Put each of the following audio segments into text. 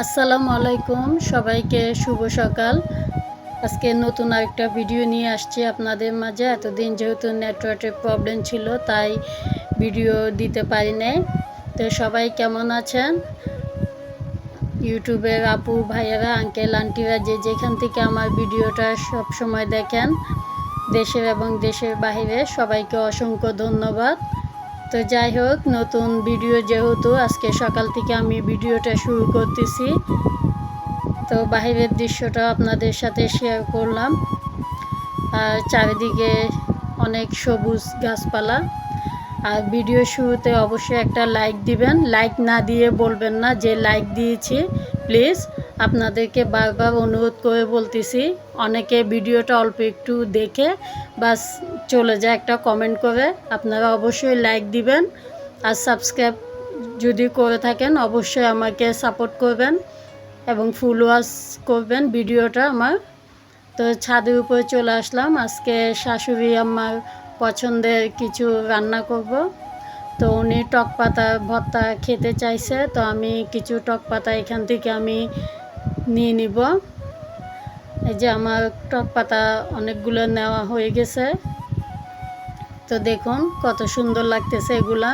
আসসালামু আলাইকুম, সবাইকে শুভ সকাল। আজকে নতুন আরেকটা ভিডিও নিয়ে আসছি আপনাদের মাঝে। এতদিন যেহেতু নেটওয়ার্কের প্রবলেম ছিল তাই ভিডিও দিতে পারি নাই। তো সবাই কেমন আছেন? ইউটিউবের আপু ভাইয়ারা, আঙ্কেল আন্টিরা যে যেখান থেকে আমার ভিডিওটা সব সময় দেখেন, দেশের এবং দেশের বাইরে, সবাইকে অসংখ্য ধন্যবাদ। তো যাই হোক, নতুন ভিডিও যেহেতু আজকে সকাল থেকে আমি ভিডিওটা শুরু করতেছি, তো বাইরের দৃশ্যটা আপনাদের সাথে শেয়ার করলাম। আর চারিদিকে অনেক সবুজ গাছপালা। আর ভিডিও শুরুতে অবশ্যই একটা লাইক দিবেন। লাইক না দিয়ে বলবেন না যে লাইক দিয়েছি। প্লিজ আপনাদেরকে বারবার অনুরোধ করে বলতেছি, অনেকে ভিডিওটা অল্প একটু দেখে বাস চলে যায় একটা কমেন্ট করে। আপনারা অবশ্যই লাইক দিবেন। আর সাবস্ক্রাইব যদি করে থাকেন অবশ্যই আমাকে সাপোর্ট করবেন এবং ফুল ওয়াচ করবেন ভিডিওটা আমার। তো ছাদের উপরে চলে আসলাম। আজকে শাশুড়ি আমার পছন্দের কিছু রান্না করব। তো উনি টক পাতা ভর্তা খেতে চাইছে, তো আমি কিছু টক পাতা এখান থেকে আমি নিয়ে নিব। এই যে আমার টক পাতা অনেকগুলো নেওয়া হয়ে গেছে। তো দেখুন কত সুন্দর লাগতেছে এগুলা।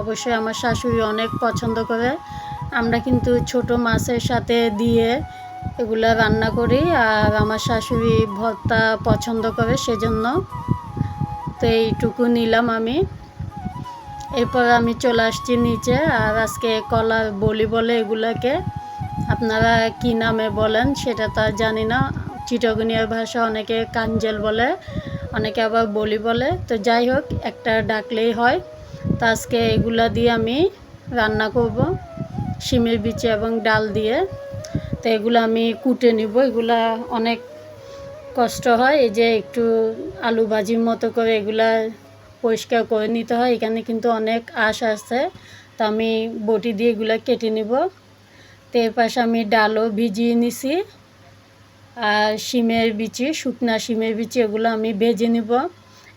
অবশ্যই আমার শাশুড়ি অনেক পছন্দ করে। আমরা কিন্তু ছোট মাছের সাথে দিয়ে এগুলা রান্না করি, আর আমার শাশুড়ি ভর্তা পছন্দ করে, সেজন্য তো এইটুকু নিলাম আমি। এরপর আমি চলে আসছি নিচে। আর আজকে কলার বলি বলে এগুলাকে, আপনারা কি নামে বলেন সেটা তো আর জানি না। চিটাগনিয়ার ভাষা অনেকে কাঞ্জেল বলে, অনেকে আবার বলি বলে। তো যাই হোক, একটা ডাকলেই হয়। তো আজকে এগুলা দিয়ে আমি রান্না করব, শিমের বিচি এবং ডাল দিয়ে। তো এগুলো আমি কুটে নিব। এগুলা অনেক কষ্ট হয়। এই যে একটু আলু ভাজির মতো করে এগুলা পরিষ্কার করে নিতে হয়। এখানে কিন্তু অনেক আঁশ আছে, তো আমি বটি দিয়ে এগুলা কেটে নিব। তো এর পাশে আমি ডালও ভিজিয়ে নিছি। আর শিমের বিচি, শুকনা শিমের বিচি, এগুলো আমি ভেজে নিব।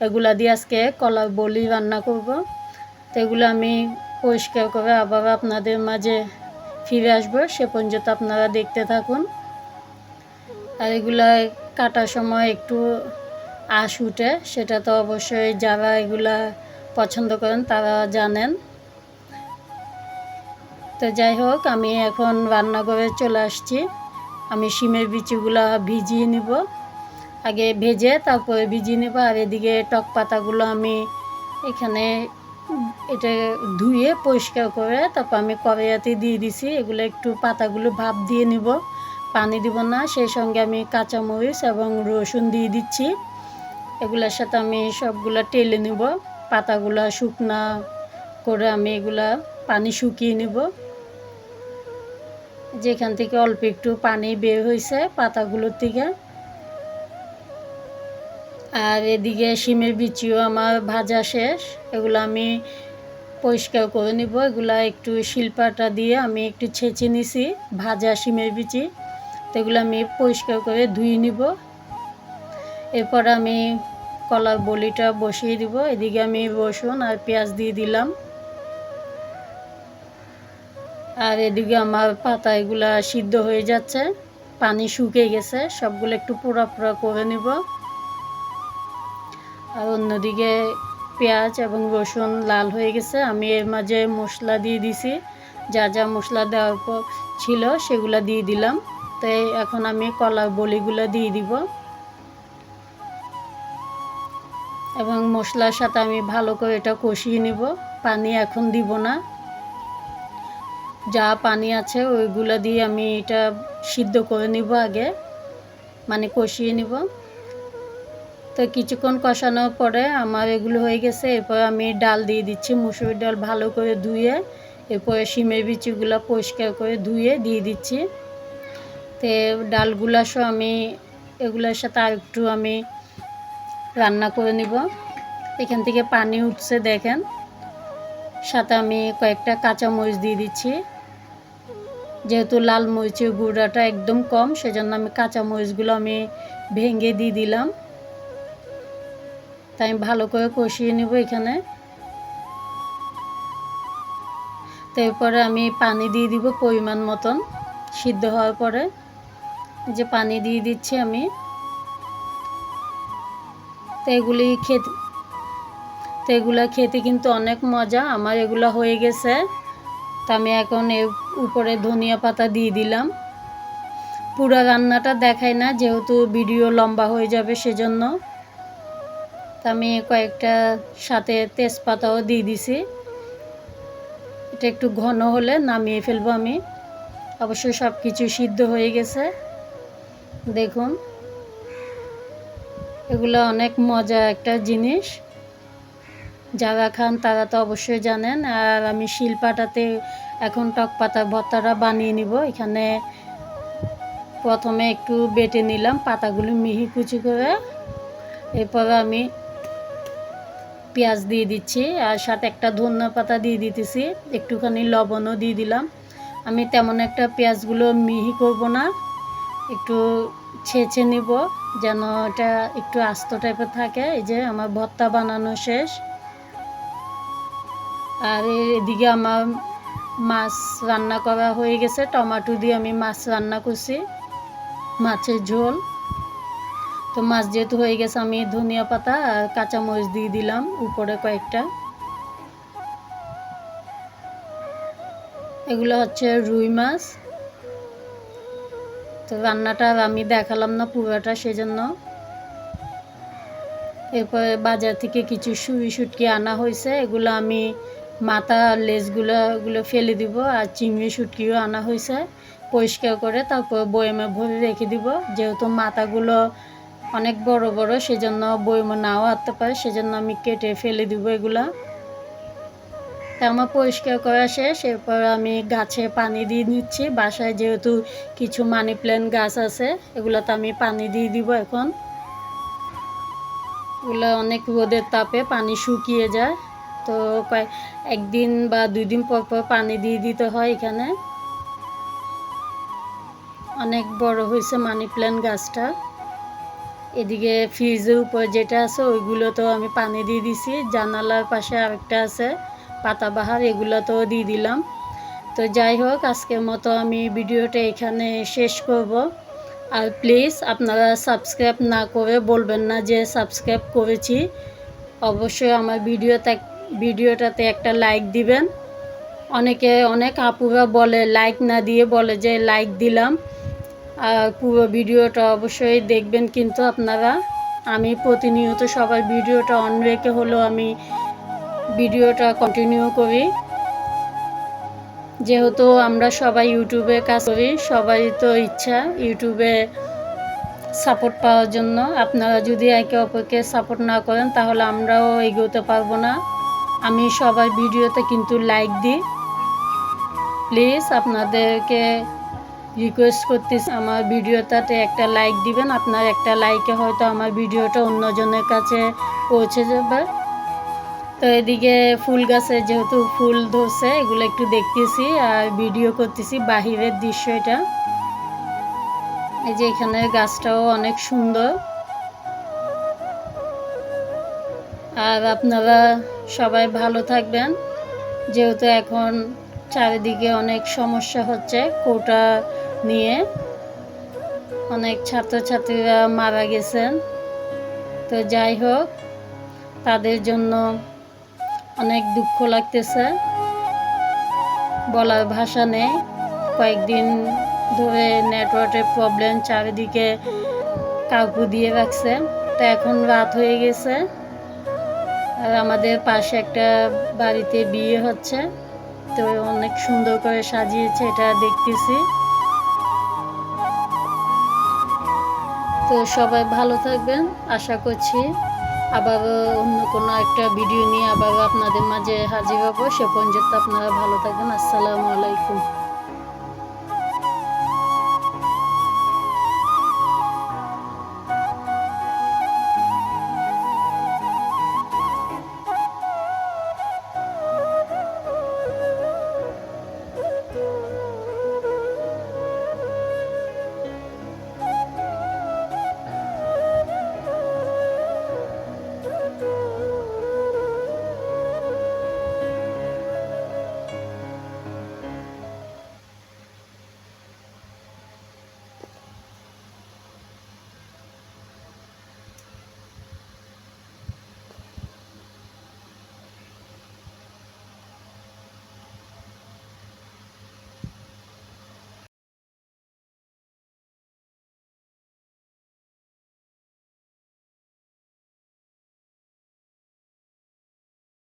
এগুলা দিয়ে আজকে কলার বলি রান্না করব। তো এগুলো আমি পরিষ্কার করে আবার আপনাদের মাঝে ফিরে আসবো। সে পর্যন্ত আপনারা দেখতে থাকুন। আর এগুলা কাটার সময় একটু আঁশ উঠে, সেটা তো অবশ্যই যারা এগুলা পছন্দ করেন তারা জানেন। তো যাই হোক, আমি এখন রান্নাঘরে চলে আসছি। আমি শিমের বিচিগুলা ভিজিয়ে নিব, আগে ভেজে তারপরে ভিজিয়ে নেব। আর এদিকে টক পাতাগুলো আমি এখানে এটা ধুয়ে পরিষ্কার করে তারপর আমি কড়াইতে দিয়ে দিছি। এগুলো একটু পাতাগুলো ভাপ দিয়ে নিব, পানি দিব না। সেই সঙ্গে আমি কাঁচামরিচ এবং রসুন দিয়ে দিচ্ছি। এগুলোর সাথে আমি সবগুলা টেলে নিব। পাতাগুলা শুকনা করে আমি এগুলা পানি শুকিয়ে নিব। যেখান থেকে অল্প একটু পানি বের হয়েছে পাতাগুলোর থেকে। আর এদিকে শিমের বিচিও আমার ভাজা শেষ। এগুলো আমি পরিষ্কার করে নিব। এগুলা একটু শিলপাটা দিয়ে আমি একটু ছেঁচে নিছি ভাজা শিমের বিচি। তো এগুলো আমি পরিষ্কার করে ধুয়ে নিব। এরপর আমি কলার বলিটা বসিয়ে দিব। এদিকে আমি রসুন আর পেঁয়াজ দিয়ে দিলাম। আর এদিকে আমার পাতা এগুলা সিদ্ধ হয়ে যাচ্ছে, পানি শুকিয়ে গেছে। সবগুলো একটু পোড়া পোড়া করে নিব। আর অন্যদিকে পেঁয়াজ এবং রসুন লাল হয়ে গেছে। আমি এর মাঝে মশলা দিয়ে দিছি, যা যা মশলা দেওয়ার পর ছিল সেগুলো দিয়ে দিলাম। তো এখন আমি কলার বলিগুলো দিয়ে দিব এবং মশলার সাথে আমি ভালো করে এটা কষিয়ে নিব। পানি এখন দিব না, যা পানি আছে ওইগুলো দিয়ে আমি এটা সিদ্ধ করে নিব আগে, মানে কষিয়ে নিব। তো কিছুক্ষণ কষানোর পরে আমার এগুলো হয়ে গেছে। এরপর আমি ডাল দিয়ে দিচ্ছি, মুসুরির ডাল ভালো করে ধুয়ে। এরপরে শিমের বিচিগুলো পরিষ্কার করে ধুয়ে দিয়ে দিচ্ছি। তো ডালগুলা সহ আমি এগুলোর সাথে আর একটু আমি রান্না করে নিব। এখান থেকে পানি উঠছে দেখেন। সাথে আমি কয়েকটা কাঁচামরিচ দিয়ে দিচ্ছি। যেহেতু লাল মরিচের গুঁড়াটা একদম কম, সেজন্য আমি কাঁচামরিচগুলো আমি ভেঙে দিয়ে দিলাম। তাই আমি ভালো করে কষিয়ে নেব এখানে। তো এরপরে আমি পানি দিয়ে দিব পরিমাণ মতন। সিদ্ধ হওয়ার পরে যে পানি দিয়ে দিচ্ছি আমি। তো এগুলা খেতে কিন্তু অনেক মজা। আমার এগুলো হয়ে গেছে। তো আমি এখন এর উপরে ধনিয়া পাতা দিয়ে দিলাম। পুরো রান্নাটা দেখাই না, যেহেতু ভিডিও লম্বা হয়ে যাবে সেজন্য। তো আমি কয়েকটা সাথে তেজপাতাও দিয়ে দিছি। এটা একটু ঘন হলে নামিয়ে ফেলবো আমি। অবশ্যই সব কিছু সিদ্ধ হয়ে গেছে। দেখুন, এগুলো অনেক মজা একটা জিনিস। যারা খান তারা তো অবশ্যই জানেন। আর আমি শিলপাটাতে এখন টক পাতার ভর্তাটা বানিয়ে নিব। এখানে প্রথমে একটু বেটে নিলাম পাতাগুলো মিহি কুচি করে। এরপর আমি পেঁয়াজ দিয়ে দিচ্ছি, আর সাথে একটা ধনিয়া পাতা দিয়ে দিতেছি, একটুখানি লবণও দিয়ে দিলাম। আমি তেমন একটা পেঁয়াজগুলো মিহি করব না, একটু ছেঁচে নিব যেন এটা একটু আস্ত টাইপের থাকে। এই যে আমার ভর্তা বানানো শেষ। আর এদিকে আমার মাছ রান্না করা হয়ে গেছে। টমেটো দিয়ে আমি মাছ রান্না করছি, মাছের ঝোল। তো মাছ যেহেতু হয়ে গেছে, আমি ধনিয়া পাতা আর কাঁচামরিচ দিয়ে দিলাম উপরে কয়েকটা। এগুলো হচ্ছে রুই মাছ। তো রান্নাটা আমি দেখালাম না পুরোটা, সেজন্য। এরপরে বাজার থেকে কিছু শুটকি আনা হয়েছে। এগুলো আমি মাথা লেজগুলো ফেলে দিব। আর চিংড়ি শুটকিও আনা হয়েছে, পরিষ্কার করে তারপর বয়ামে ভরে রেখে দিব। যেহেতু মাথাগুলো অনেক বড় বড়, সেজন্য বয়ামে নাও আনতে পারে, সেজন্য আমি কেটে ফেলে দিব এগুলা। তা আমার পরিষ্কার করা শেষ। এরপর আমি গাছে পানি দিয়ে নিচ্ছি। বাসায় যেহেতু কিছু মানি প্ল্যান্ট গাছ আছে, এগুলোতে আমি পানি দিয়ে দিব এখন। এগুলো অনেক রোদের তাপে পানি শুকিয়ে যায়, তো একদিন বা 2 দিন পর পর পানি দিয়ে দিতে হয়। এখানে অনেক বড় হয়েছে মানি প্ল্যান্ট গাছটা। এদিকে ফ্রিজের উপর যেটা আছে ওইগুলোতেও আমি পানি দিয়ে দিছি। জানালার পাশে আরেকটা আছে পাতাবাহার, এগুলোতেও দিয়ে দিলাম। তো যাই হোক, আজকের মতো আমি ভিডিওটা এখানে শেষ করব। আর প্লিজ আপনারা সাবস্ক্রাইব না করে বলবেন না যে সাবস্ক্রাইব করেছি। অবশ্যই আমার ভিডিওটাতে একটা লাইক দিবেন। অনেক আপুরা বলে লাইক না দিয়ে বলে যে লাইক দিলাম। আর পুরো ভিডিওটা অবশ্যই দেখবেন কিন্তু আপনারা। আমি প্রতিনিয়ত সবার ভিডিওটা অন রেখে হলেও আমি ভিডিওটা কন্টিনিউ করি, যেহেতু আমরা সবাই ইউটিউবে কাজ করি। সবারই তো ইচ্ছা ইউটিউবে সাপোর্ট পাওয়ার জন্য। আপনারা যদি একে অপরকে সাপোর্ট না করেন তাহলে আমরাও এগোতে পারবো না। আমি সবার ভিডিওতে কিন্তু লাইক দিই। প্লিজ আপনাদেরকে রিকোয়েস্ট করতেছি, আমার ভিডিওটাতে একটা লাইক দিবেন। আপনার একটা লাইকে হয়তো আমার ভিডিওটা অন্যজনের কাছে পৌঁছে যাবে। তো এদিকে ফুল গাছে যেহেতু ফুল ধরছে, এগুলো একটু দেখতেছি আর ভিডিও করতেছি। বাহিরের দৃশ্য এটা। এই যে এখানে গাছটাও অনেক সুন্দর। আর আপনারা সবাই ভালো থাকবেন, যেহেতু এখন চারিদিকে অনেক সমস্যা হচ্ছে কোটা নিয়ে। অনেক ছাত্রছাত্রীরা মারা গেছেন। তো যাই হোক, তাদের জন্য অনেক দুঃখ লাগতেছে, বলার ভাষা নেই। কয়েকদিন ধরে নেটওয়ার্কের প্রবলেম, চারিদিকে কাকু দিয়ে রাখছে। তো এখন রাত হয়ে গেছে, আর আমাদের পাশে একটা বাড়িতে বিয়ে হচ্ছে। তো অনেক সুন্দর করে সাজিয়েছে, এটা দেখতেছি। তো সবাই ভালো থাকবেন, আশা করছি আবারও অন্য কোনো একটা ভিডিও নিয়ে আবারও আপনাদের মাঝে হাজির হব। সে পর্যন্ত আপনারা ভালো থাকবেন। আসসালামু আলাইকুম।